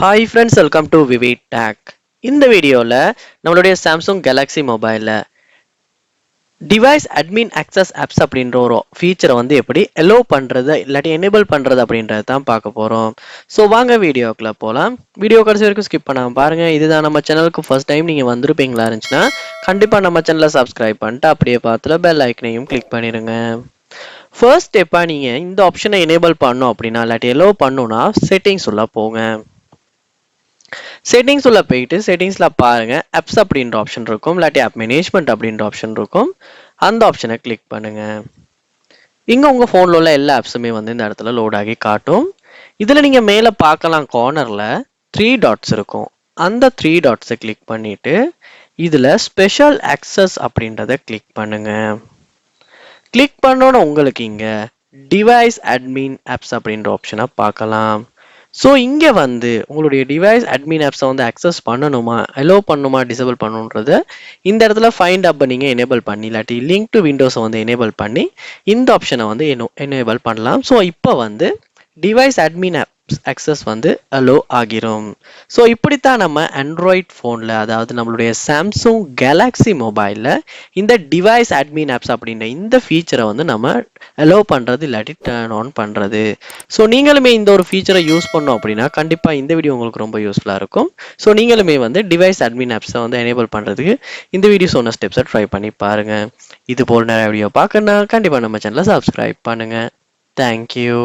Hi friends, welcome to Vivid Tech. இந்த வீடியோல நம்மளுடைய Samsung Galaxy மொபைல்ல டிவைஸ் அட்மின் அக்சஸ் ஆப்ஸ் அப்படின்ற ஒரு ஃபீச்சரை வந்து எப்படி எலோ பண்றது இல்லாட்டி எனேபிள் பண்றது அப்படின்றத தான் பார்க்க போறோம். ஸோ வாங்க வீடியோக்குள்ள போகலாம். வீடியோ கடைசி வரைக்கும் ஸ்கிப் பண்ணாம பாருங்க. இதுதான் நம்ம சேனலுக்கு ஃபர்ஸ்ட் டைம் நீங்க வந்திருப்பீங்களா இருந்துச்சுன்னா கண்டிப்பா நம்ம சேனலை சப்ஸ்கிரைப் பண்ணிட்டு அப்படியே பார்த்துல பெல் ஐக்கனையும் கிளிக் பண்ணிடுங்க. ஃபர்ஸ்ட் ஸ்டெப்பா நீங்க இந்த ஆப்ஷனை எனேபிள் பண்ணணும் அப்படின்னா இல்லாட்டி எலோ பண்ணணும்னா செட்டிங்ஸ் உள்ள போங்க. செட்டிங்ஸ் உள்ள போயிட்டு செட்டிங்ஸ்ல பாருங்க ஆப்ஸ் அப்படின்ற ஆப்ஷன் இருக்கும், இல்லாட்டி ஆப் மேனேஜ்மெண்ட் அப்படின்ற ஆப்ஷன் இருக்கும். அந்த ஆப்ஷனை கிளிக் பண்ணுங்க. இங்க உங்க போன்ல உள்ள எல்லா ஆப்ஸுமே வந்து இந்த இடத்துல லோட் ஆகி காட்டும். இதுல நீங்க மேல பார்க்கலாம் கார்னர்ல 3 டாட்ஸ் இருக்கும். அந்த 3 டாட்ஸை கிளிக் பண்ணிட்டு இதுல ஸ்பெஷல் ஆக்சஸ் அப்படின்றத கிளிக் பண்ணுங்க. கிளிக் பண்ணோன்னு உங்களுக்கு இங்க டிவைஸ் அட்மின் ஆப்ஸ் அப்படின்ற ஆப்ஷனை பார்க்கலாம். ஸோ இங்கே வந்து உங்களுடைய டிவைஸ் அட்மின் ஆப்ஸை வந்து அக்சஸ் பண்ணணுமா, அலோ பண்ணணுமா, டிசேபிள் பண்ணணுன்றத இந்த இடத்துல ஃபைண்ட் அப்பை நீங்கள் எனேபிள் பண்ணி இல்லாட்டி லிங்க் டு விண்டோஸை வந்து எனேபிள் பண்ணி இந்த ஆப்ஷனை வந்து எனேபிள் பண்ணலாம். ஸோ இப்போ வந்து டிவைஸ் அட்மின் ஆப்ஸ் அக்சஸ் வந்து அலோ ஆகிரும். ஸோ இப்படித்தான் நம்ம ஆண்ட்ராய்ட் ஃபோனில், அதாவது நம்மளுடைய சாம்சங் கேலக்ஸி மொபைலில் இந்த டிவைஸ் அட்மின் ஆப்ஸ் அப்படின்ற இந்த ஃபீச்சரை வந்து நம்ம அலோ பண்ணுறது இல்லாட்டி டர்ன் ஆன் பண்ணுறது. ஸோ நீங்களுமே இந்த ஒரு ஃபீச்சரை யூஸ் பண்ணோம் அப்படின்னா கண்டிப்பாக இந்த வீடியோ உங்களுக்கு ரொம்ப யூஸ்ஃபுல்லாக இருக்கும். ஸோ நீங்களுமே வந்து டிவைஸ் அட்மின் ஆப்ஸை வந்து எனேபிள் பண்ணுறதுக்கு இந்த வீடியோ சொன்ன ஸ்டெப்ஸை ட்ரை பண்ணி பாருங்கள். இது போல் நிறைய வீடியோ பார்க்கணுன்னா கண்டிப்பாக நம்ம சேனலை சப்ஸ்கிரைப் பண்ணுங்கள். தேங்க்யூ.